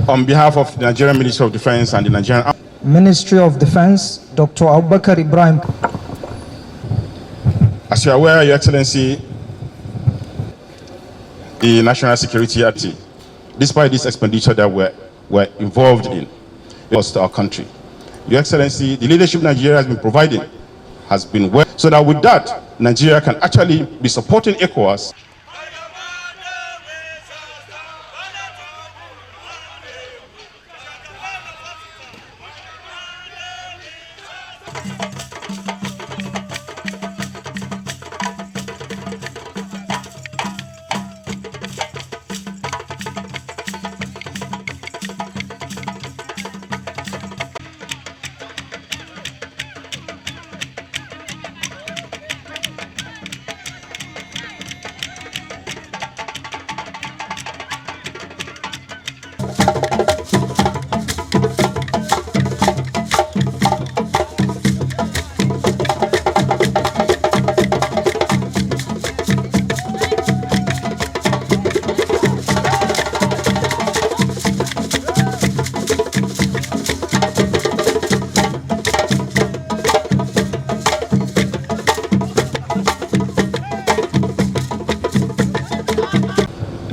On behalf of the Nigerian Ministry of Defense and the Nigerian Ministry of Defense, Dr. Abubakar Ibrahim. As you are aware, Your Excellency, the National Security Act, despite this expenditure that we're involved in, lost our country. Your Excellency, the leadership Nigeria has been providing has been well, so that with that, Nigeria can actually be supporting ECOWAS.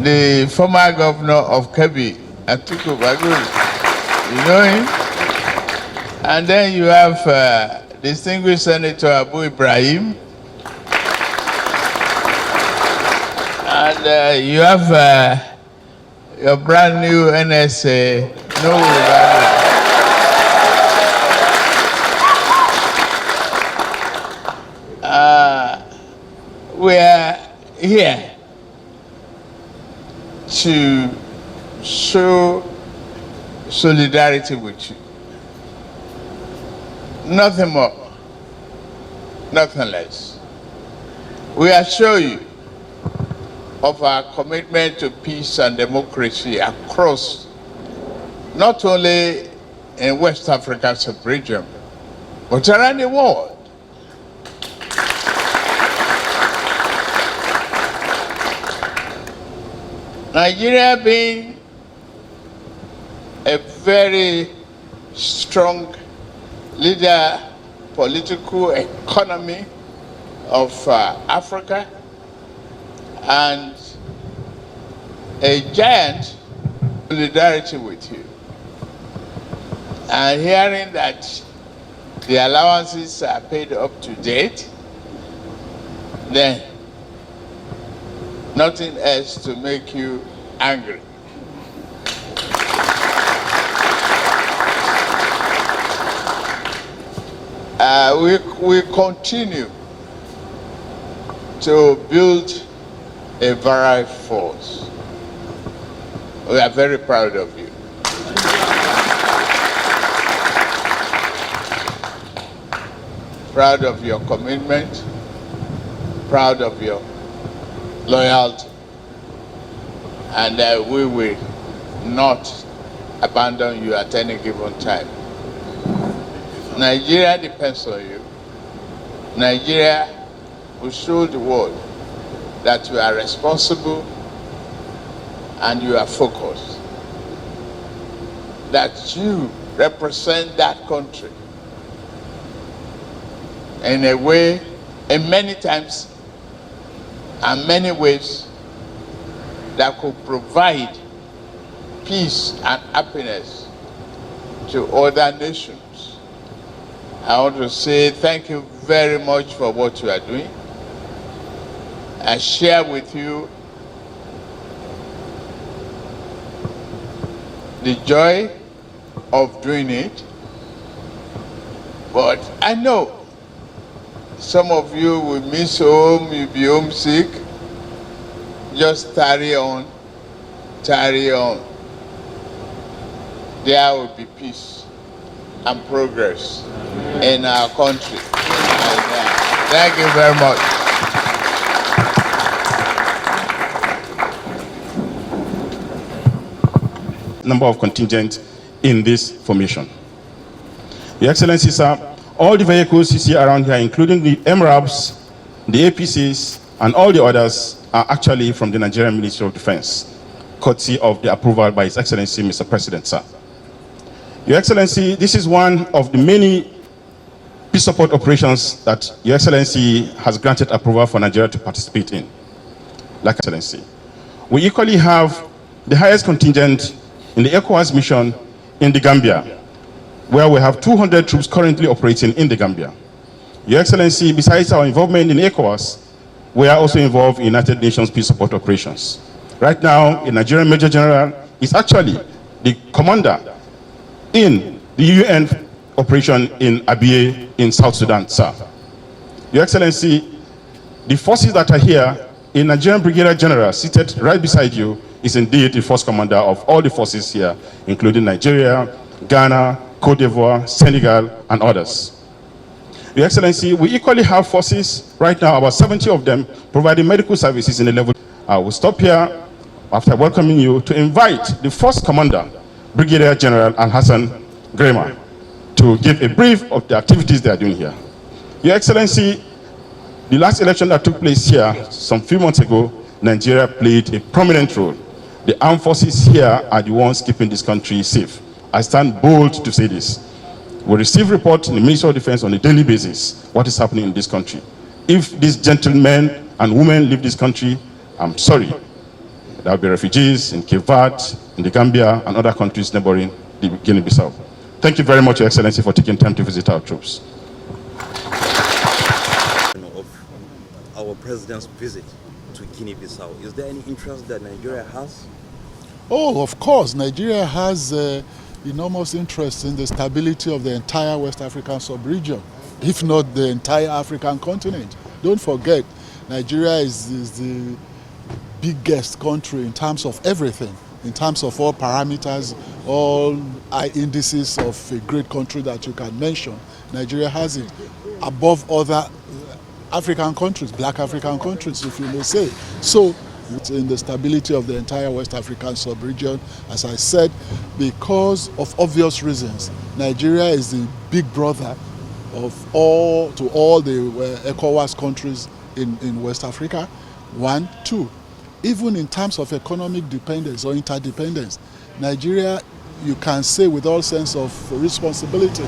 The former governor of Kebbi, Atiku Bagudu, you know him? And then you have distinguished Senator Abu Ibrahim. And you have your brand new NSA, we are here to show solidarity with you. Nothing more, nothing less. We assure you of our commitment to peace and democracy across, not only in West Africa sub-region, but around the world. Nigeria being a very strong leader, political economy of Africa, and a giant solidarity with you. And hearing that the allowances are paid up to date, then nothing else to make you angry. We continue to build a virile force. We are very proud of you. Proud of your commitment, proud of your loyalty, and we will not abandon you at any given time. Nigeria depends on you. Nigeria will show the world that you are responsible and you are focused, that you represent that country in a way, in many times and many ways, that could provide peace and happiness to other nations. I want to say thank you very much for what you are doing. I share with you the joy of doing it, but I know some of you will miss home, you'll be homesick. Just tarry on, tarry on. There will be peace and progress in our country. Thank you very much. Number of contingent in this formation. Your Excellency, sir, all the vehicles you see around here, including the MRABs, the APCs, and all the others, are actually from the Nigerian Ministry of Defense. courtesy of the approval by His Excellency, Mr. President, sir. Your Excellency, this is one of the many peace support operations that Your Excellency has granted approval for Nigeria to participate in. Like Excellency, we equally have the highest contingent in the ECOWAS mission in the Gambia, where we have 200 troops currently operating in the Gambia. Your Excellency, besides our involvement in ECOWAS, we are also involved in United Nations peace support operations. Right now, a Nigerian Major General is actually the commander in the UN operation in Abyei in South Sudan, sir. Your Excellency, the forces that are here, a Nigerian Brigadier General seated right beside you is indeed the first commander of all the forces here, including Nigeria, Ghana, Cote d'Ivoire, Senegal, and others. Your Excellency, we equally have forces right now, about 70 of them, providing medical services in the level. I will stop here after welcoming you to invite the first commander, Brigadier General Al-Hassan Grema, to give a brief of the activities they are doing here. Your Excellency, the last election that took place here some few months ago, Nigeria played a prominent role. The armed forces here are the ones keeping this country safe. I stand bold to say this. We receive reports in the Ministry of Defense on a daily basis what is happening in this country. If these gentlemen and women leave this country, I'm sorry. There will be refugees in Cape Verde, in the Gambia, and other countries neighboring the Guinea-Bissau. Thank you very much, Your Excellency, for taking time to visit our troops. Of our president's visit to Guinea-Bissau, is there any interest that Nigeria has? Oh, of course. Nigeria has enormous interest in the stability of the entire West African sub-region, if not the entire African continent. Don't forget, Nigeria is the biggest country in terms of everything, in terms of all parameters, all indices of a great country that you can mention. Nigeria has it above other African countries, black African countries, if you may say. So, it's in the stability of the entire West African sub-region, as I said, because of obvious reasons. Nigeria is the big brother of all the ECOWAS countries in West Africa. 1, 2. Even in terms of economic dependence or interdependence, Nigeria, you can say with all sense of responsibility,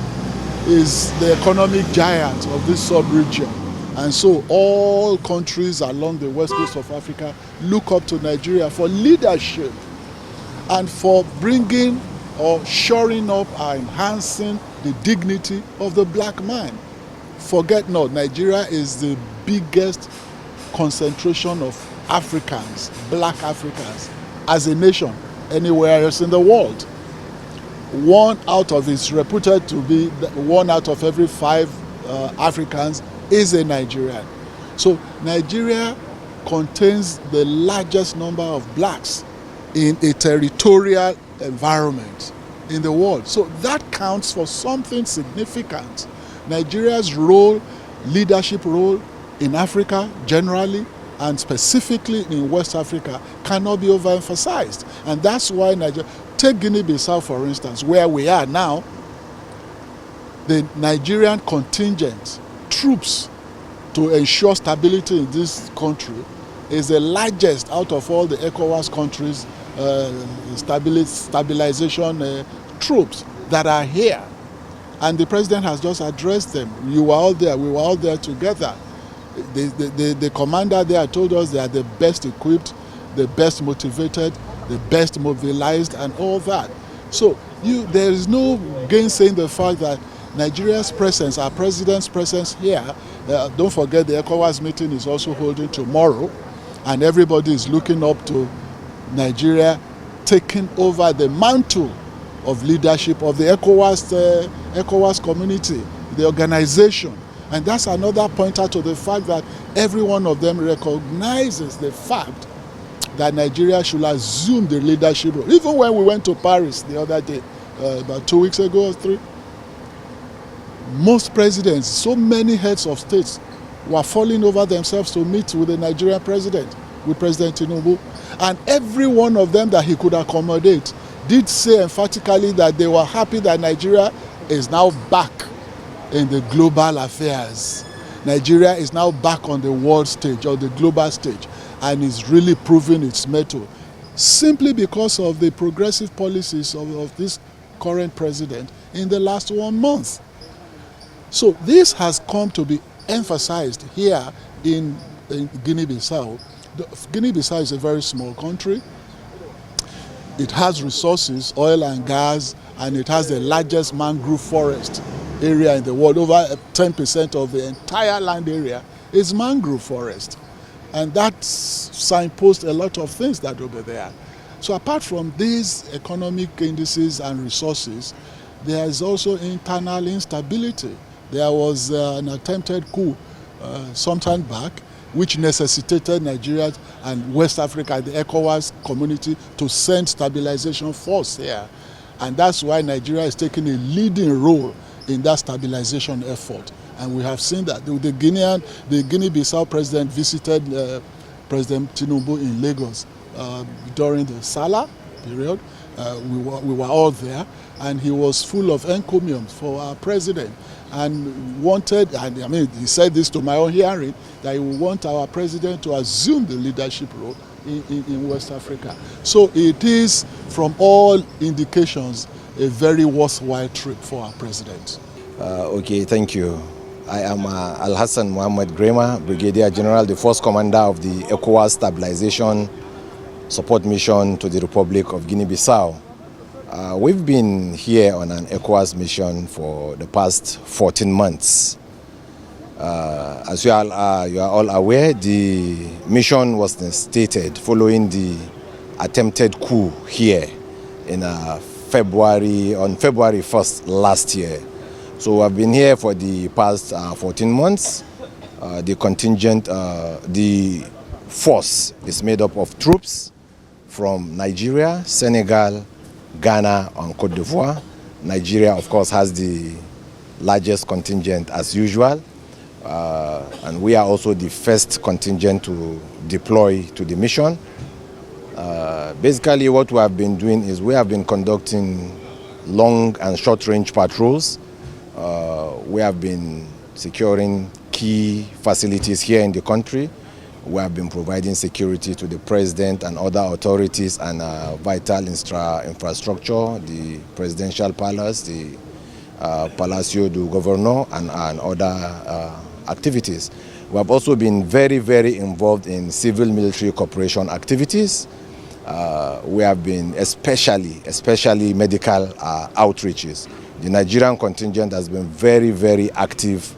is the economic giant of this sub-region. And so all countries along the west coast of Africa look up to Nigeria for leadership and for bringing or shoring up or enhancing the dignity of the black man. Forget not, Nigeria is the biggest concentration of Africans, black Africans, as a nation anywhere else in the world. It's reputed to be 1 out of every 5 Africans is a Nigerian. So Nigeria contains the largest number of blacks in a territorial environment in the world. So that counts for something significant. Nigeria's role, leadership role in Africa generally and specifically in West Africa cannot be overemphasized. And that's why Nigeria, take Guinea-Bissau for instance, where we are now, the Nigerian contingent troops to ensure stability in this country is the largest out of all the ECOWAS countries' stabilization troops that are here. And the president has just addressed them. You were all there, we were all there together. The commander there told us they are the best equipped, the best motivated, the best mobilized and all that. So there is no gainsaying the fact that Nigeria's presence, our president's presence here, don't forget the ECOWAS meeting is also holding tomorrow, and everybody is looking up to Nigeria taking over the mantle of leadership of the ECOWAS community, the organization. And that's another pointer to the fact that every one of them recognizes the fact that Nigeria should assume the leadership role. Even when we went to Paris the other day, about 2 weeks ago or 3, most presidents, so many heads of states were falling over themselves to meet with the Nigerian president, with President Tinubu. And every one of them that he could accommodate did say emphatically that they were happy that Nigeria is now back in the global affairs. Nigeria is now back on the world stage or the global stage and is really proving its mettle simply because of the progressive policies of this current president in the last 1 month. So this has come to be emphasized here in Guinea-Bissau. Guinea-Bissau is a very small country. It has resources, oil and gas, and it has the largest mangrove forest area in the world. Over 10% of the entire land area is mangrove forest. And that signposts a lot of things that will be there. So apart from these economic indices and resources, there is also internal instability. There was an attempted coup some time back, which necessitated Nigeria and West Africa, the ECOWAS community, to send stabilization force here. And that's why Nigeria is taking a leading role in that stabilization effort. And we have seen that. The Guinea-Bissau president visited President Tinubu in Lagos during the Salah period. We were all there, and he was full of encomiums for our president and wanted, and I mean, he said this to my own hearing, that he would want our president to assume the leadership role in West Africa. So it is, from all indications, a very worthwhile trip for our president. Okay, thank you. I am Al-Hassan Mohammed Grema, Brigadier General, the Force Commander of the ECOWAS Stabilization Support Mission to the Republic of Guinea-Bissau. We've been here on an ECOWAS mission for the past 14 months. As you are all aware, the mission was instated following the attempted coup here in February 1st last year. So I've been here for the past 14 months. The contingent, the force is made up of troops from Nigeria, Senegal, Ghana, and Cote d'Ivoire. Nigeria, of course, has the largest contingent as usual. And we are also the first contingent to deploy to the mission. Basically, what we have been doing is we have been conducting long and short-range patrols. We have been securing key facilities here in the country. We have been providing security to the president and other authorities and vital infrastructure, the presidential palace, the Palacio du Governor, and other activities. We have also been very, very involved in civil-military cooperation activities. We have been especially medical outreaches. The Nigerian contingent has been very, very active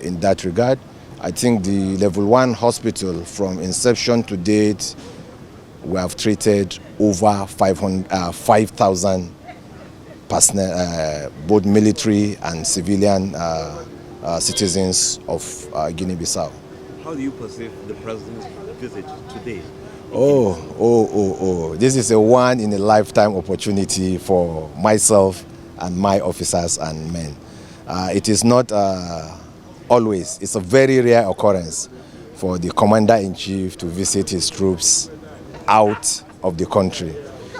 in that regard. I think the level 1 hospital, from inception to date, we have treated over 5,000 personnel, both military and civilian citizens of Guinea-Bissau. How do you perceive the president's visit today? This is a one-in-a-lifetime opportunity for myself and my officers and men. It is not always, it's a very rare occurrence for the Commander-in-Chief to visit his troops out of the country.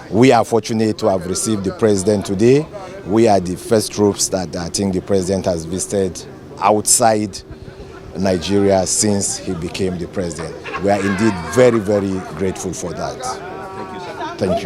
We are fortunate to have received the President today. We are the first troops that I think the President has visited outside Nigeria since he became the President. We are indeed very, very grateful for that. Thank you, sir. Thank you.